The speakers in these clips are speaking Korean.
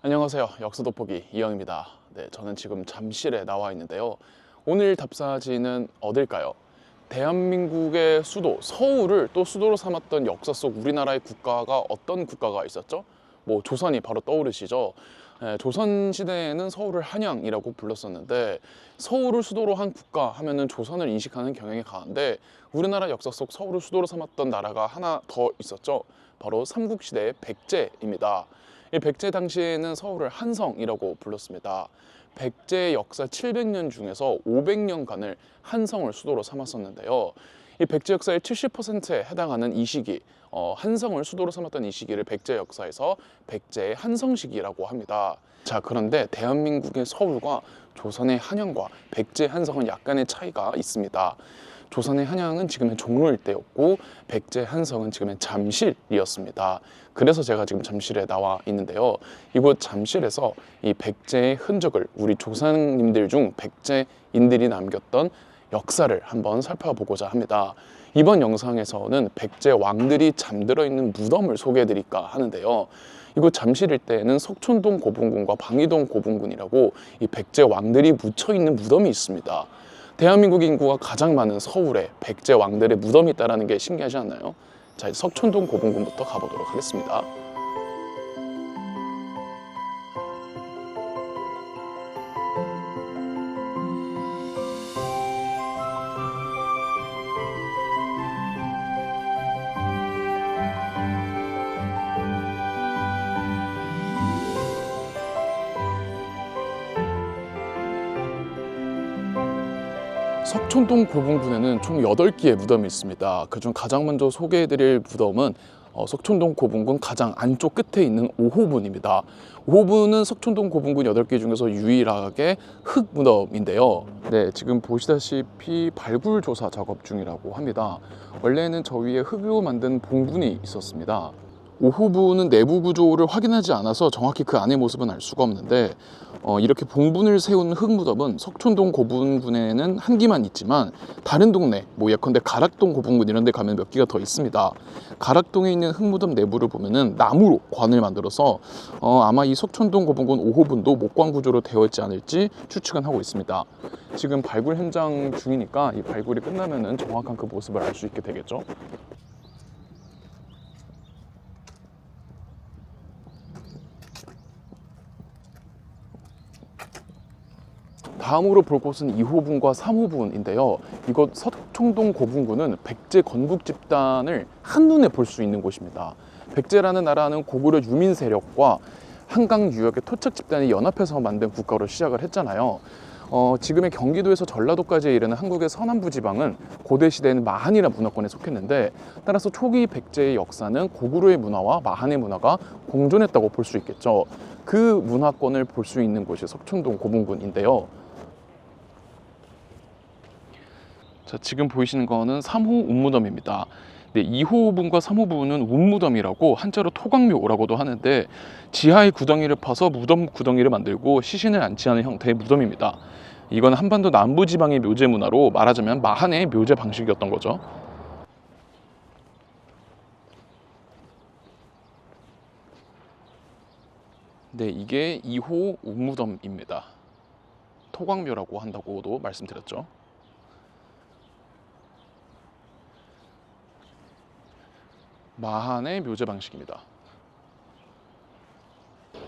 안녕하세요. 역사 돋보기 이영입니다. 네, 저는 지금 잠실에 나와 있는데요. 오늘 답사지는 어딜까요? 대한민국의 수도 서울을 또 수도로 삼았던 역사 속 우리나라의 국가가 어떤 국가가 있었죠? 조선이 바로 떠오르시죠. 조선시대에는 서울을 한양이라고 불렀었는데, 서울을 수도로 한 국가 하면은 조선을 인식하는 경향이 강한데, 우리나라 역사 속 서울을 수도로 삼았던 나라가 하나 더 있었죠. 바로 삼국시대의 백제입니다. 이 백제 당시에는 서울을 한성이라고 불렀습니다. 백제의 역사 700년 중에서 500년간을 한성을 수도로 삼았었는데요. 이 백제 역사의 70%에 해당하는 이 시기, 한성을 수도로 삼았던 이 시기를 백제 역사에서 백제의 한성 시기라고 합니다. 자, 그런데 대한민국의 서울과 조선의 한양과 백제 한성은 약간의 차이가 있습니다. 조선의 한양은 지금의 종로 일대였고 백제 한성은 지금의 잠실이었습니다. 그래서 제가 지금 잠실에 나와 있는데요. 이곳 잠실에서 이 백제의 흔적을 우리 조상님들 중 백제인들이 남겼던 역사를 한번 살펴보고자 합니다. 이번 영상에서는 백제 왕들이 잠들어 있는 무덤을 소개해 드릴까 하는데요. 이곳 잠실 일대에는 석촌동 고분군과 방이동 고분군이라고 이 백제 왕들이 묻혀 있는 무덤이 있습니다. 대한민국 인구가 가장 많은 서울에 백제 왕들의 무덤이 있다는 게 신기하지 않나요? 자, 석촌동 고분군부터 가보도록 하겠습니다. 석촌동 고분군에는 총 8개의 무덤이 있습니다. 그중 가장 먼저 소개해드릴 무덤은 석촌동 고분군 가장 안쪽 끝에 있는 5호분입니다. 5호분은 석촌동 고분군 8개 중에서 유일하게 흙 무덤인데요. 네, 지금 보시다시피 발굴 조사 작업 중이라고 합니다. 원래는 저 위에 흙으로 만든 봉분이 있었습니다. 5호분은 내부 구조를 확인하지 않아서 정확히 그 안의 모습은 알 수가 없는데, 이렇게 봉분을 세운 흙무덤은 석촌동 고분군에는 한 기만 있지만 다른 동네, 예컨대 가락동 고분군 이런 데 가면 몇 기가 더 있습니다. 가락동에 있는 흙무덤 내부를 보면은 나무로 관을 만들어서 아마 이 석촌동 고분군 5호분도 목관 구조로 되어 있지 않을지 추측은 하고 있습니다. 지금 발굴 현장 중이니까 이 발굴이 끝나면은 정확한 그 모습을 알 수 있게 되겠죠. 다음으로 볼 곳은 2호분과 3호분인데요. 이곳 석촌동 고분군은 백제 건국 집단을 한눈에 볼 수 있는 곳입니다. 백제라는 나라는 고구려 유민 세력과 한강 유역의 토착 집단이 연합해서 만든 국가로 시작을 했잖아요. 지금의 경기도에서 전라도까지 이르는 한국의 서남부 지방은 고대 시대에는 마한이라는 문화권에 속했는데, 따라서 초기 백제의 역사는 고구려의 문화와 마한의 문화가 공존했다고 볼 수 있겠죠. 그 문화권을 볼 수 있는 곳이 석촌동 고분군인데요. 자, 지금 보이시는 거는 3호 운무덤입니다. 네, 2호분과 3호분은 운무덤이라고 한자로 토광묘라고도 하는데, 지하의 구덩이를 파서 무덤 구덩이를 만들고 시신을 안치하는 형태의 무덤입니다. 이건 한반도 남부지방의 묘제 문화로 말하자면 마한의 묘제 방식이었던 거죠. 네, 이게 2호 운무덤입니다. 토광묘라고 한다고도 말씀드렸죠. 마한의 묘제 방식입니다.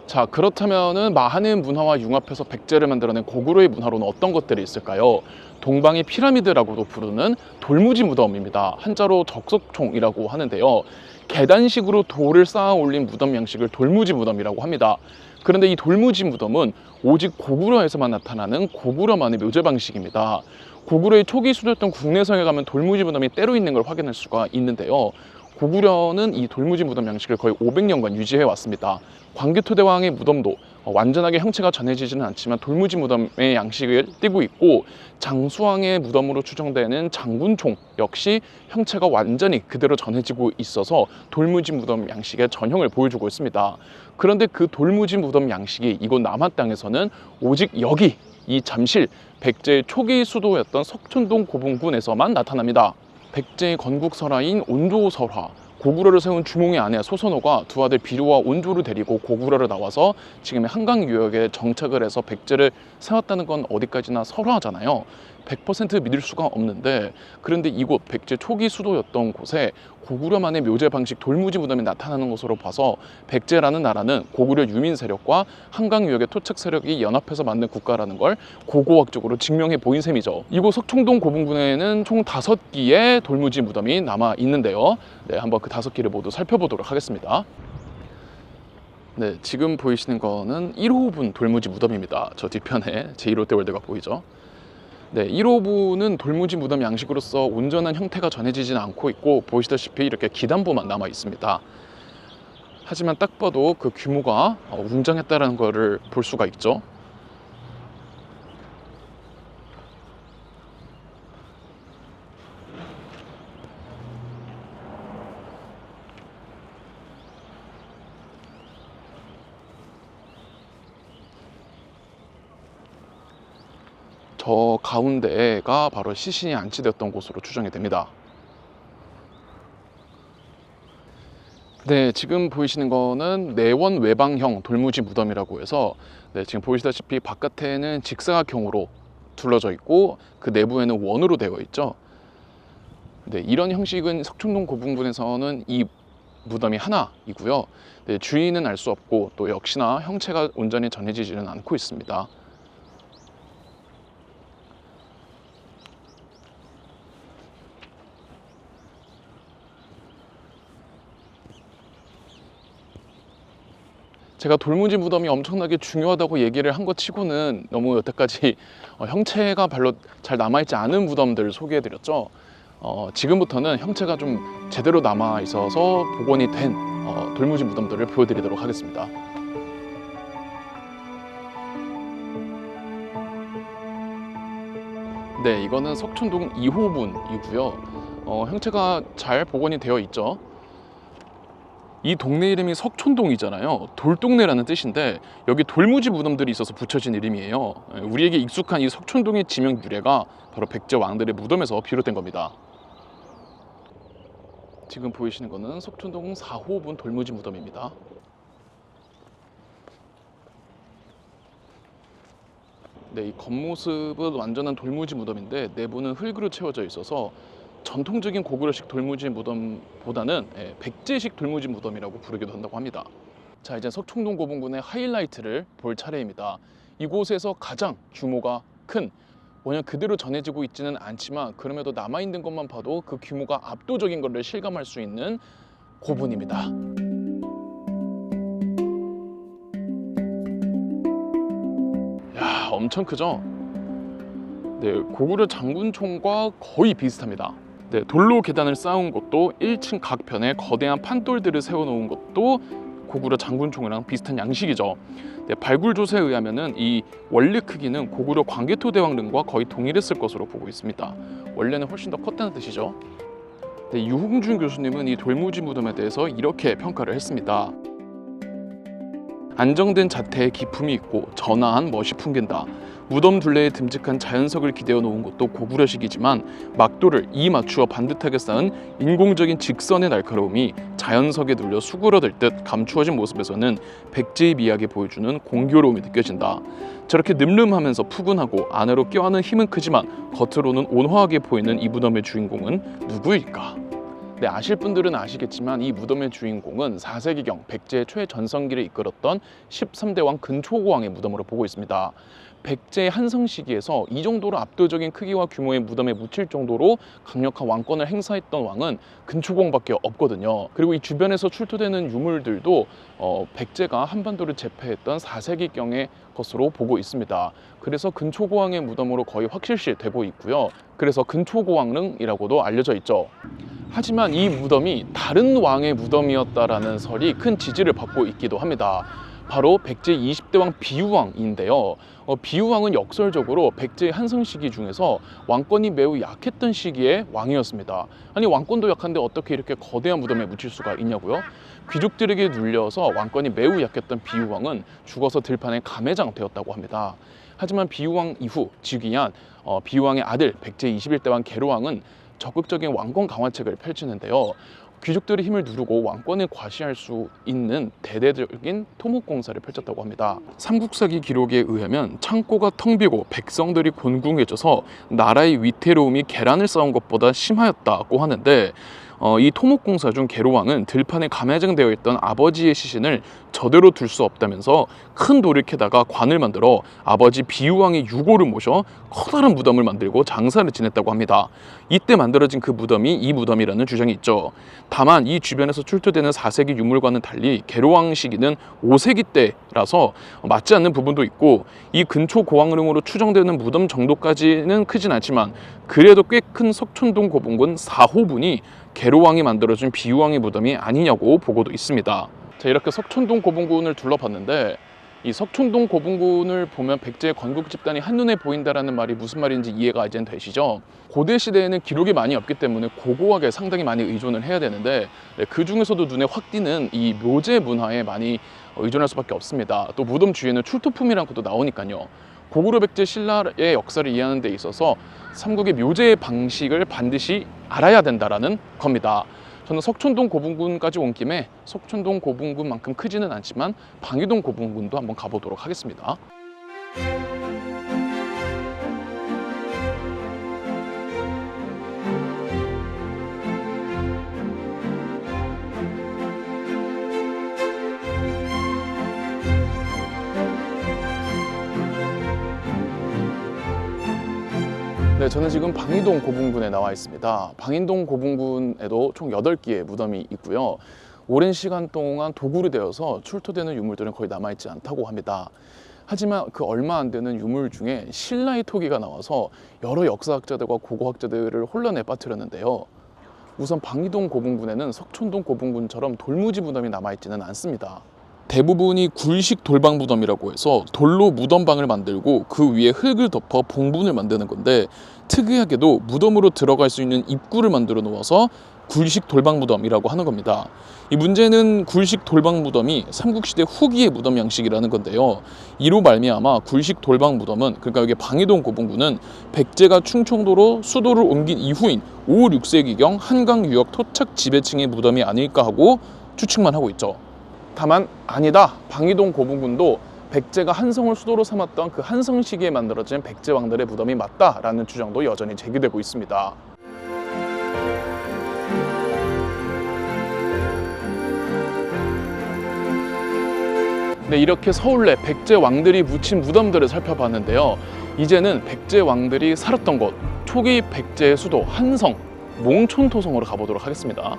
자, 그렇다면은 마한의 문화와 융합해서 백제를 만들어낸 고구려의 문화로는 어떤 것들이 있을까요? 동방의 피라미드라고도 부르는 돌무지 무덤입니다. 한자로 적석총이라고 하는데요. 계단식으로 돌을 쌓아 올린 무덤 양식을 돌무지 무덤이라고 합니다. 그런데 이 돌무지 무덤은 오직 고구려에서만 나타나는 고구려만의 묘제 방식입니다. 고구려의 초기 수도였던 국내성에 가면 돌무지 무덤이 때로 있는 걸 확인할 수가 있는데요. 고구려는 이 돌무지 무덤 양식을 거의 500년간 유지해 왔습니다. 광개토대왕의 무덤도 완전하게 형체가 전해지지는 않지만 돌무지 무덤의 양식을 띠고 있고, 장수왕의 무덤으로 추정되는 장군총 역시 형체가 완전히 그대로 전해지고 있어서 돌무지 무덤 양식의 전형을 보여주고 있습니다. 그런데 그 돌무지 무덤 양식이 이곳 남한 땅에서는 오직 여기 이 잠실 백제의 초기 수도였던 석촌동 고분군에서만 나타납니다. 백제의 건국설화인 온조설화, 고구려를 세운 주몽의 아내 소선호가 두 아들 비로와 온조를 데리고 고구려를 나와서 지금의 한강 유역에 정착을 해서 백제를 세웠다는 건 어디까지나 설화하잖아요. 100% 믿을 수가 없는데, 그런데 이곳 백제 초기 수도였던 곳에 고구려만의 묘제 방식 돌무지 무덤이 나타나는 것으로 봐서 백제라는 나라는 고구려 유민 세력과 한강 유역의 토착 세력이 연합해서 만든 국가라는 걸 고고학적으로 증명해 보인 셈이죠. 이곳 석촌동 고분군에는 총 5기의 돌무지 무덤이 남아 있는데요. 네, 한번 그 5기를 모두 살펴보도록 하겠습니다. 네, 지금 보이시는 거는 1호분 돌무지 무덤입니다. 저 뒤편에 제1롯데월드가 보이죠. 네, 1호부는 돌무지 무덤 양식으로서 온전한 형태가 전해지지는 않고 있고, 보시다시피 이렇게 기단부만 남아 있습니다. 하지만 딱 봐도 그 규모가 웅장했다는 것을 볼 수가 있죠. 저 가운데가 바로 시신이 안치되었던 곳으로 추정이 됩니다. 네, 지금 보이시는 거는 내원 외방형 돌무지 무덤이라고 해서, 네, 지금 보시다시피 바깥에는 직사각형으로 둘러져 있고 그 내부에는 원으로 되어 있죠. 네, 이런 형식은 석촌동 고분군에서는 이 무덤이 하나이고요. 네, 주인은 알 수 없고 또 역시나 형체가 온전히 전해지지는 않고 있습니다. 제가 돌무지 무덤이 엄청나게 중요하다고 얘기를 한 것 치고는 너무 여태까지 형체가 별로 잘 남아있지 않은 무덤들 소개해드렸죠. 지금부터는 형체가 좀 제대로 남아있어서 복원이 된 돌무지 무덤들을 보여드리도록 하겠습니다. 네, 이거는 석촌동 2호분이고요. 형체가 잘 복원이 되어 있죠. 이 동네 이름이 석촌동이잖아요. 돌동네라는 뜻인데 여기 돌무지 무덤들이 있어서 붙여진 이름이에요. 우리에게 익숙한 이 석촌동의 지명 유래가 바로 백제 왕들의 무덤에서 비롯된 겁니다. 지금 보이시는 거는 석촌동 4호분 돌무지 무덤입니다. 네, 이 겉모습은 완전한 돌무지 무덤인데 내부는 흙으로 채워져 있어서 전통적인 고구려식 돌무지 무덤보다는 백제식 돌무지 무덤이라고 부르기도 한다고 합니다. 자, 이제 석촌동 고분군의 하이라이트를 볼 차례입니다. 이곳에서 가장 규모가 큰, 원형 그대로 전해지고 있지는 않지만 그럼에도 남아있는 것만 봐도 그 규모가 압도적인 것을 실감할 수 있는 고분입니다. 야, 엄청 크죠? 네, 고구려 장군총과 거의 비슷합니다. 네, 돌로 계단을 쌓은 것도 1층 각 편에 거대한 판돌들을 세워놓은 것도 고구려 장군총이랑 비슷한 양식이죠. 네, 발굴 조사에 의하면은 이 원래 크기는 고구려 광개토대왕릉과 거의 동일했을 것으로 보고 있습니다. 원래는 훨씬 더 컸다는 뜻이죠. 네, 유홍준 교수님은 이 돌무지 무덤에 대해서 이렇게 평가를 했습니다. 안정된 자태에 기품이 있고 전화한 멋이 풍긴다. 무덤 둘레에 듬직한 자연석을 기대어 놓은 것도 고구려식이지만 막도를 이 맞추어 반듯하게 쌓은 인공적인 직선의 날카로움이 자연석에 눌려 수그러들 듯 감추어진 모습에서는 백제의 미학에 보여주는 공교로움이 느껴진다. 저렇게 늠름하면서 푸근하고 안으로 껴안는 힘은 크지만 겉으로는 온화하게 보이는 이 무덤의 주인공은 누구일까? 네, 아실 분들은 아시겠지만 이 무덤의 주인공은 4세기경 백제의 최전성기를 이끌었던 13대 왕 근초고왕의 무덤으로 보고 있습니다. 백제의 한성 시기에서 이 정도로 압도적인 크기와 규모의 무덤에 묻힐 정도로 강력한 왕권을 행사했던 왕은 근초고왕밖에 없거든요. 그리고 이 주변에서 출토되는 유물들도 백제가 한반도를 제패했던 4세기경의 것으로 보고 있습니다. 그래서 근초고왕의 무덤으로 거의 확실시 되고 있고요. 그래서 근초고왕릉이라고도 알려져 있죠. 하지만 이 무덤이 다른 왕의 무덤이었다라는 설이 큰 지지를 받고 있기도 합니다. 바로 백제 20대 왕 비유왕인데요. 비유왕은 역설적으로 백제의 한성 시기 중에서 왕권이 매우 약했던 시기의 왕이었습니다. 아니, 왕권도 약한데 어떻게 이렇게 거대한 무덤에 묻힐 수가 있냐고요? 귀족들에게 눌려서 왕권이 매우 약했던 비유왕은 죽어서 들판에 감회장 되었다고 합니다. 하지만 비유왕 이후 즉위한 비유왕의 아들 백제 21대 왕 계로왕은 적극적인 왕권 강화책을 펼치는데요. 귀족들의 힘을 누르고 왕권을 과시할 수 있는 대대적인 토목공사를 펼쳤다고 합니다. 삼국사기 기록에 의하면 창고가 텅 비고 백성들이 곤궁해져서 나라의 위태로움이 계란을 쌓은 것보다 심하였다고 하는데, 이 토목공사 중 계로왕은 들판에 감해장되어 있던 아버지의 시신을 저대로 둘 수 없다면서 큰 돌을 캐다가 관을 만들어 아버지 비유왕의 유고를 모셔 커다란 무덤을 만들고 장사를 지냈다고 합니다. 이때 만들어진 그 무덤이 이 무덤이라는 주장이 있죠. 다만 이 주변에서 출토되는 4세기 유물과는 달리 계로왕 시기는 5세기 때라서 맞지 않는 부분도 있고, 이 근초 고왕릉으로 추정되는 무덤 정도까지는 크진 않지만 그래도 꽤 큰 석촌동 고분군 4호분이 계로왕이 만들어준 비유왕의 무덤이 아니냐고 보고도 있습니다. 자, 이렇게 석촌동 고분군을 둘러봤는데, 이 석촌동 고분군을 보면 백제의 건국 집단이 한눈에 보인다라는 말이 무슨 말인지 이해가 이젠 되시죠? 고대 시대에는 기록이 많이 없기 때문에 고고학에 상당히 많이 의존을 해야 되는데, 그 중에서도 눈에 확 띄는 이 묘제 문화에 많이 의존할 수밖에 없습니다. 또 무덤 주위에는 출토품이라는 것도 나오니까요. 고구려 백제 신라의 역사를 이해하는 데 있어서 삼국의 묘제의 방식을 반드시 알아야 된다라는 겁니다. 저는 석촌동 고분군까지 온 김에 석촌동 고분군만큼 크지는 않지만 방위동 고분군도 한번 가보도록 하겠습니다. 네, 저는 지금 방위동 고분군에 나와 있습니다. 방위동 고분군에도 총 8개의 무덤이 있고요. 오랜 시간 동안 도굴이 되어서 출토되는 유물들은 거의 남아있지 않다고 합니다. 하지만 그 얼마 안 되는 유물 중에 신라의 토기가 나와서 여러 역사학자들과 고고학자들을 혼란에 빠뜨렸는데요. 우선 방위동 고분군에는 석촌동 고분군처럼 돌무지 무덤이 남아있지는 않습니다. 대부분이 굴식 돌방 무덤이라고 해서 돌로 무덤방을 만들고 그 위에 흙을 덮어 봉분을 만드는 건데, 특이하게도 무덤으로 들어갈 수 있는 입구를 만들어 놓아서 굴식 돌방 무덤이라고 하는 겁니다. 이 문제는 굴식 돌방 무덤이 삼국시대 후기의 무덤 양식이라는 건데요. 이로 말미암아 굴식 돌방 무덤은, 그러니까 여기 방위동 고분군은 백제가 충청도로 수도를 옮긴 이후인 5, 6세기경 한강 유역 토착 지배층의 무덤이 아닐까 하고 추측만 하고 있죠. 다만 아니다, 방위동 고분군도 백제가 한성을 수도로 삼았던 그 한성 시기에 만들어진 백제 왕들의 무덤이 맞다라는 주장도 여전히 제기되고 있습니다. 네, 이렇게 서울 내 백제 왕들이 묻힌 무덤들을 살펴봤는데요. 이제는 백제 왕들이 살았던 곳, 초기 백제의 수도 한성, 몽촌토성으로 가보도록 하겠습니다.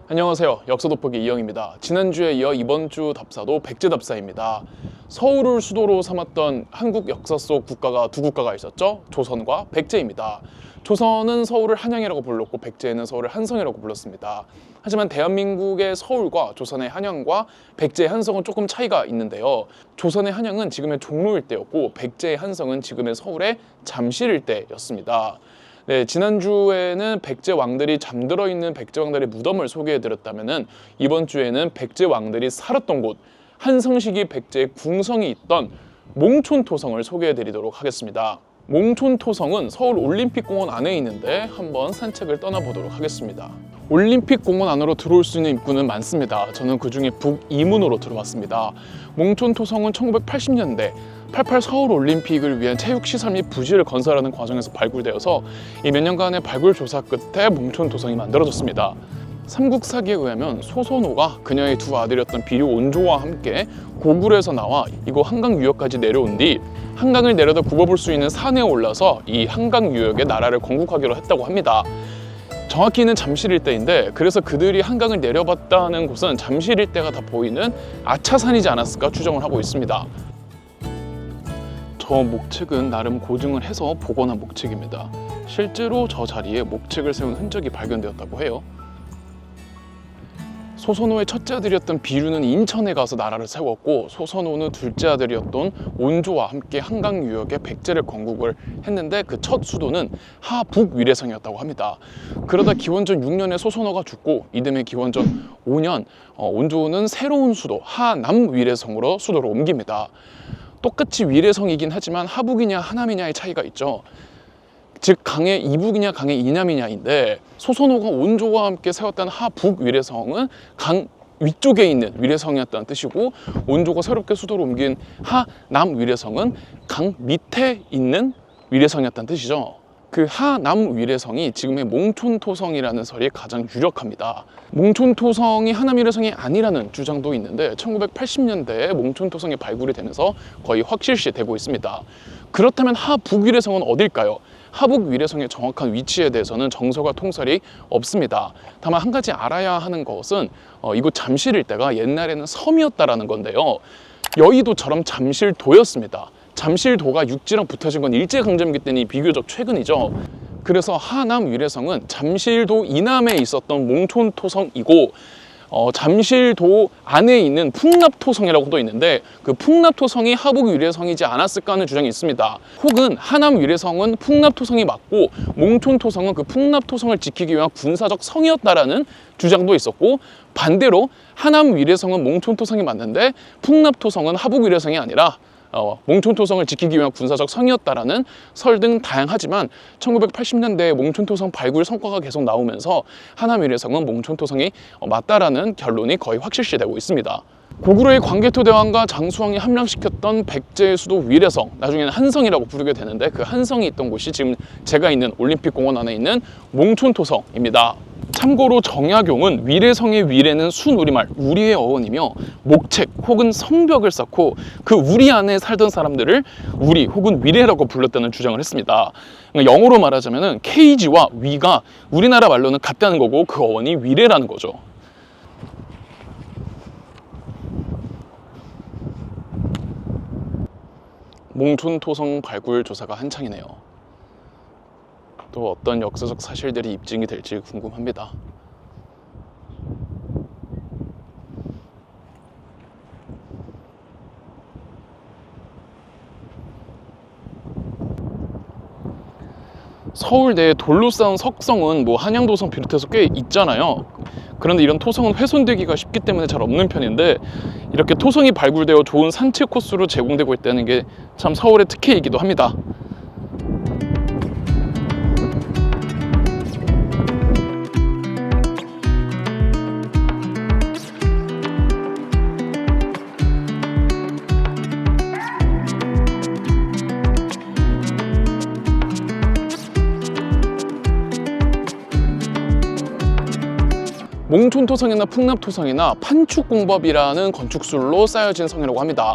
안녕하세요. 역사 돋보기 이영입니다. 지난주에 이어 이번 주 답사도 백제 답사입니다. 서울을 수도로 삼았던 한국 역사 속 국가가 두 국가가 있었죠. 조선과 백제입니다. 조선은 서울을 한양이라고 불렀고 백제는 서울을 한성이라고 불렀습니다. 하지만 대한민국의 서울과 조선의 한양과 백제의 한성은 조금 차이가 있는데요. 조선의 한양은 지금의 종로 일대였고 백제의 한성은 지금의 서울의 잠실 일대였습니다. 네, 지난주에는 백제 왕들이 잠들어 있는 백제 왕들의 무덤을 소개해드렸다면은 이번 주에는 백제 왕들이 살았던 곳, 한성시기 백제의 궁성이 있던 몽촌토성을 소개해드리도록 하겠습니다. 몽촌토성은 서울 올림픽공원 안에 있는데 한번 산책을 떠나보도록 하겠습니다. 올림픽공원 안으로 들어올 수 있는 입구는 많습니다. 저는 그 중에 북이문으로 들어왔습니다. 몽촌토성은 1980년대 88 서울올림픽을 위한 체육시설 및 부지를 건설하는 과정에서 발굴되어서 이 몇 년간의 발굴 조사 끝에 몽촌토성이 만들어졌습니다. 삼국사기에 의하면 소선호가 그녀의 두 아들이었던 비류 온조와 함께 고구려에서 나와 이곳 한강 유역까지 내려온 뒤 한강을 내려다 굽어볼 수 있는 산에 올라서 이 한강 유역의 나라를 건국하기로 했다고 합니다. 정확히는 잠실 일대인데, 그래서 그들이 한강을 내려봤다는 곳은 잠실 일대가 다 보이는 아차산이지 않았을까 추정을 하고 있습니다. 저 목책은 나름 고증을 해서 복원한 목책입니다. 실제로 저 자리에 목책을 세운 흔적이 발견되었다고 해요. 소선호의 첫째 아들이었던 비류는 인천에 가서 나라를 세웠고, 소선호는 둘째 아들이었던 온조와 함께 한강 유역에 백제를 건국을 했는데 그 첫 수도는 하북위례성이었다고 합니다. 그러다 기원전 6년에 소선호가 죽고 이듬해 기원전 5년 온조는 새로운 수도 하남위례성으로 수도를 옮깁니다. 똑같이 위례성이긴 하지만 하북이냐 하남이냐의 차이가 있죠. 즉 강의 이북이냐 강의 이남이냐인데, 소선호가 온조와 함께 세웠다는 하북 위례성은 강 위쪽에 있는 위례성이었다는 뜻이고, 온조가 새롭게 수도로 옮긴 하남 위례성은 강 밑에 있는 위례성이었다는 뜻이죠. 그 하남 위례성이 지금의 몽촌토성이라는 설이 가장 유력합니다. 몽촌토성이 하남 위례성이 아니라는 주장도 있는데 1980년대에 몽촌토성이 발굴이 되면서 거의 확실시 되고 있습니다. 그렇다면 하북 위례성은 어딜까요? 하북 위례성의 정확한 위치에 대해서는 정서가 통설이 없습니다. 다만 한 가지 알아야 하는 것은 이곳 잠실 일대가 옛날에는 섬이었다라는 건데요. 여의도처럼 잠실도였습니다. 잠실도가 육지랑 붙어진 건 일제강점기 때니 비교적 최근이죠. 그래서 하남 위례성은 잠실도 이남에 있었던 몽촌토성이고, 잠실도 안에 있는 풍납토성이라고도 있는데, 그 풍납토성이 하북 위례성이지 않았을까 하는 주장이 있습니다. 혹은 하남 위례성은 풍납토성이 맞고 몽촌토성은 그 풍납토성을 지키기 위한 군사적 성이었다라는 주장도 있었고, 반대로 하남 위례성은 몽촌토성이 맞는데 풍납토성은 하북 위례성이 아니라 몽촌토성을 지키기 위한 군사적 성이었다라는 설 등 다양하지만 1980년대에 몽촌토성 발굴 성과가 계속 나오면서 하남 위례성은 몽촌토성이 맞다라는 결론이 거의 확실시되고 있습니다. 고구려의 광개토대왕과 장수왕이 함량시켰던 백제의 수도 위례성, 나중에는 한성이라고 부르게 되는데, 그 한성이 있던 곳이 지금 제가 있는 올림픽공원 안에 있는 몽촌토성입니다. 참고로 정약용은 위례성의 위례는 수우리말, 우리의 어원이며 목책 혹은 성벽을 쌓고 그 우리 안에 살던 사람들을 우리 혹은 위례라고 불렀다는 주장을 했습니다. 그러니까 영어로 말하자면 케이지와 위가 우리나라 말로는 같다는 거고, 그 어원이 위례라는 거죠. 몽촌토성 발굴 조사가 한창이네요. 또 어떤 역사적 사실들이 입증이 될지 궁금합니다. 서울 내에 돌로 쌓은 석성은 뭐 한양도성 비롯해서 꽤 있잖아요. 그런데 이런 토성은 훼손되기가 쉽기 때문에 잘 없는 편인데, 이렇게 토성이 발굴되어 좋은 산책 코스로 제공되고 있다는 게 참 서울의 특혜이기도 합니다. 몽촌토성이나 풍납토성이나 판축공법이라는 건축술로 쌓여진 성이라고 합니다.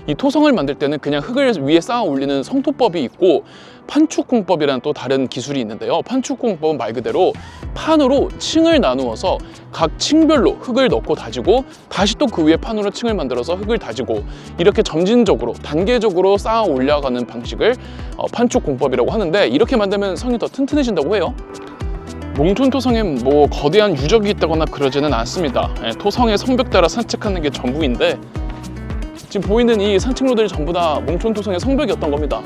이 토성을 만들 때는 그냥 흙을 위에 쌓아 올리는 성토법이 있고, 판축공법이라는 또 다른 기술이 있는데요. 판축공법은 말 그대로 판으로 층을 나누어서 각 층별로 흙을 넣고 다지고, 다시 또 그 위에 판으로 층을 만들어서 흙을 다지고, 이렇게 점진적으로 단계적으로 쌓아 올라가는 방식을 판축공법이라고 하는데, 이렇게 만들면 성이 더 튼튼해진다고 해요. 몽촌토성에 뭐 거대한 유적이 있다거나 그러지는 않습니다. 토성의 성벽 따라 산책하는 게 전부인데, 지금 보이는 이 산책로들이 전부 다 몽촌토성의 성벽이었던 겁니다.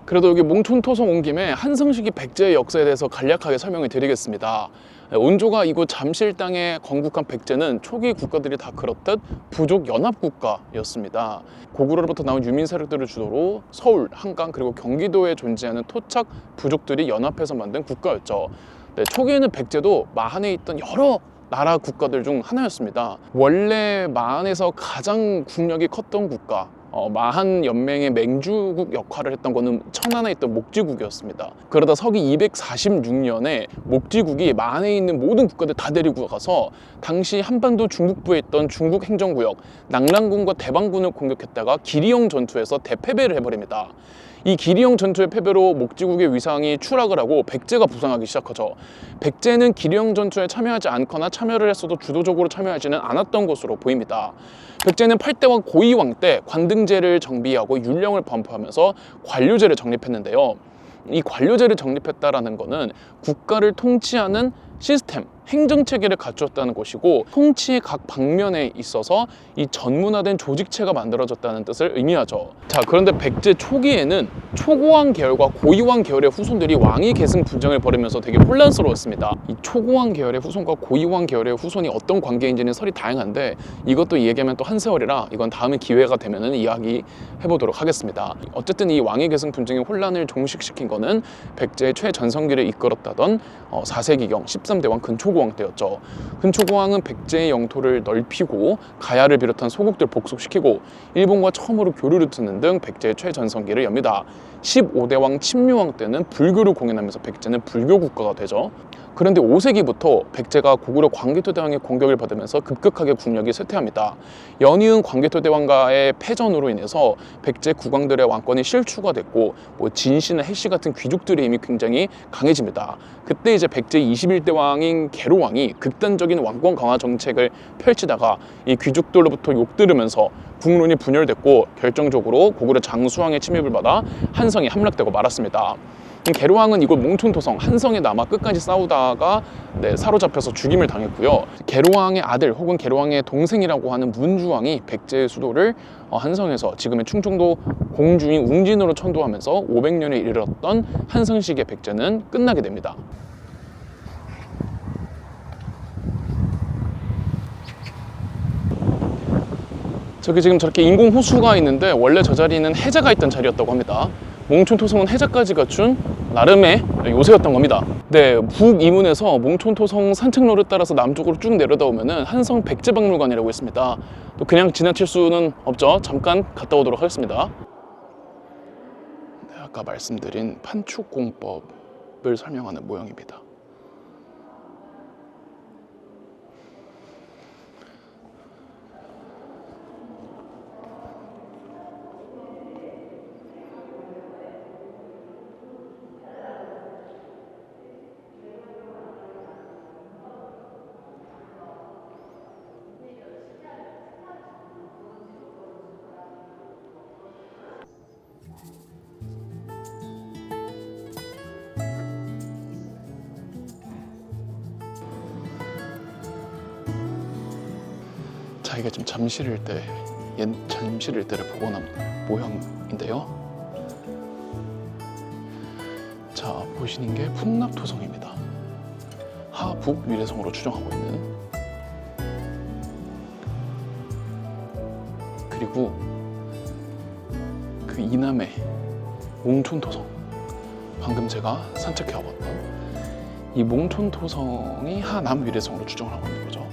그래도 여기 몽촌토성 온 김에 한성시기 백제의 역사에 대해서 간략하게 설명을 드리겠습니다. 온조가 이곳 잠실 땅에 건국한 백제는 초기 국가들이 다 그렇듯 부족 연합 국가였습니다. 고구려로부터 나온 유민 세력들을 주도로 서울, 한강 그리고 경기도에 존재하는 토착 부족들이 연합해서 만든 국가였죠. 초기에는 백제도 마한에 있던 여러 나라 국가들 중 하나였습니다. 원래 마한에서 가장 국력이 컸던 국가, 마한 연맹의 맹주국 역할을 했던 거는 천안에 있던 목지국이었습니다. 그러다 서기 246년에 목지국이 마한에 있는 모든 국가들 다 데리고 가서 당시 한반도 중북부에 있던 중국 행정구역 낙랑군과 대방군을 공격했다가 기리영 전투에서 대패배를 해버립니다. 이 기리영 전투의 패배로 목지국의 위상이 추락을 하고 백제가 부상하기 시작하죠. 백제는 기리영 전투에 참여하지 않거나 참여를 했어도 주도적으로 참여하지는 않았던 것으로 보입니다. 백제는 8대왕 고이왕 때 관등제를 정비하고 율령을 반포하면서 관료제를 정립했는데요. 이 관료제를 정립했다라는 거는 국가를 통치하는 시스템, 행정체계를 갖추었다는 것이고 통치의 각 방면에 있어서 이 전문화된 조직체가 만들어졌다는 뜻을 의미하죠. 자, 그런데 백제 초기에는 초고왕 계열과 고이왕 계열의 후손들이 왕위 계승 분쟁을 벌이면서 되게 혼란스러웠습니다. 이 초고왕 계열의 후손과 고이왕 계열의 후손이 어떤 관계인지는 설이 다양한데 이것도 얘기하면 또 한 세월이라 이건 다음에 기회가 되면 이야기해보도록 하겠습니다. 어쨌든 이 왕위 계승 분쟁의 혼란을 종식시킨 거는 백제의 최전성기를 이끌었다던 4세기경 13대왕 근초고왕 때였죠. 근초고왕은 백제의 영토를 넓히고 가야를 비롯한 소국들 복속시키고 일본과 처음으로 교류를 트는 등 백제의 최전성기를 엽니다. 15대왕 침류왕 때는 불교를 공연하면서 백제는 불교 국가가 되죠. 그런데 5세기부터 백제가 고구려 광개토대왕의 공격을 받으면서 급격하게 국력이 쇠퇴합니다. 연이은 광개토대왕과의 패전으로 인해서 백제 국왕들의 왕권이 실추가 됐고 진시나 해씨 같은 귀족들의 힘이 굉장히 강해집니다. 그때 이제 백제 21대왕인 계로왕이 극단적인 왕권 강화 정책을 펼치다가 이 귀족들로부터 욕들으면서 국론이 분열됐고 결정적으로 고구려 장수왕의 침입을 받아 한성이 함락되고 말았습니다. 계로왕은 이곳 몽촌토성 한성에 남아 끝까지 싸우다가 사로잡혀서 죽임을 당했고요. 계로왕의 아들 혹은 계로왕의 동생이라고 하는 문주왕이 백제의 수도를 한성에서 지금의 충청도 공주인 웅진으로 천도하면서 500년에 이르렀던 한성시기의 백제는 끝나게 됩니다. 저기 지금 저렇게 인공 호수가 있는데 원래 저 자리는 해자가 있던 자리였다고 합니다. 몽촌토성은 해자까지 갖춘 나름의 요새였던 겁니다. 네, 북이문에서 몽촌토성 산책로를 따라서 남쪽으로 쭉 내려다 보면은 한성 백제박물관이라고 있습니다. 또 그냥 지나칠 수는 없죠. 잠깐 갔다 오도록 하겠습니다. 네, 아까 말씀드린 판축공법을 설명하는 모형입니다. 자, 이게 좀 옛 잠실일대를 복원한 모형인데요. 자, 보시는 게 풍납토성입니다. 하북 위례성으로 추정하고 있는. 그리고 그 이남의 몽촌토성, 방금 제가 산책해 와봤던 이 몽촌토성이 하남 위례성으로 추정을 하고 있는 거죠.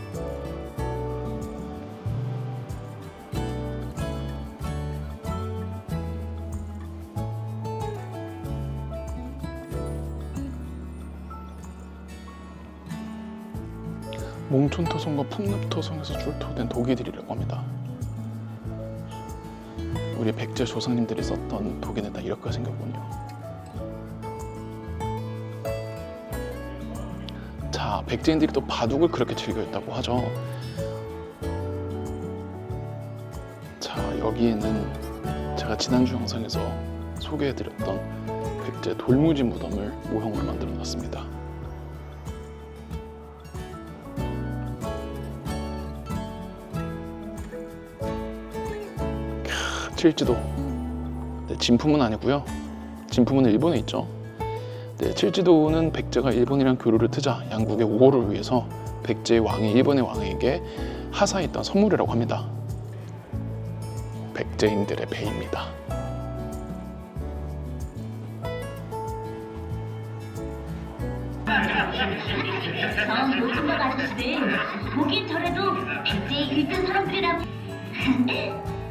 몽촌토성과 풍납토성에서 출토된 도기들이라고 합니다. 우리 백제 조상님들이 썼던 도기는 다 이렇게 생겼군요. 자, 백제인들이 또 바둑을 그렇게 즐겨했다고 하죠. 자, 여기에는 제가 지난주 영상에서 소개해드렸던 백제 돌무지 무덤을 모형으로 만들어 놨습니다. 칠지도. 네, 진품은 아니고요. 진품은 일본에 있죠. 네, 칠지도는 백제가 일본이랑 교류를 트자 양국의 우호를 위해서 백제의 왕이 일본의 왕에게 하사했던 선물이라고 합니다. 백제인들의 배입니다. 저 노승덕 아저씨들 보긴 저래도 백제의 1등 사람들이라고.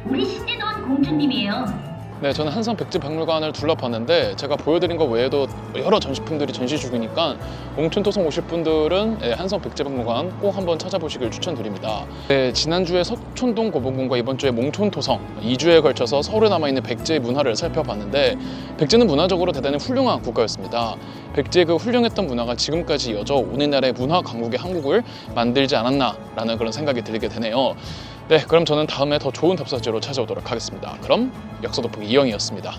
우리 시대던 공주님이에요. 네, 저는 한성 백제박물관을 둘러봤는데 제가 보여드린 것 외에도 여러 전시품들이 전시 중이니까 몽촌토성 오실 분들은 한성 백제박물관 꼭 한번 찾아보시길 추천드립니다. 네, 지난주에 석촌동 고분군과 이번 주에 몽촌토성 2주에 걸쳐서 서울에 남아있는 백제의 문화를 살펴봤는데 백제는 문화적으로 대단히 훌륭한 국가였습니다. 백제의 그 훌륭했던 문화가 지금까지 이어져 오늘날의 문화 강국의 한국을 만들지 않았나라는 그런 생각이 들게 되네요. 네, 그럼 저는 다음에 더 좋은 답사지로 찾아오도록 하겠습니다. 그럼 역사 돋보기 이영이었습니다.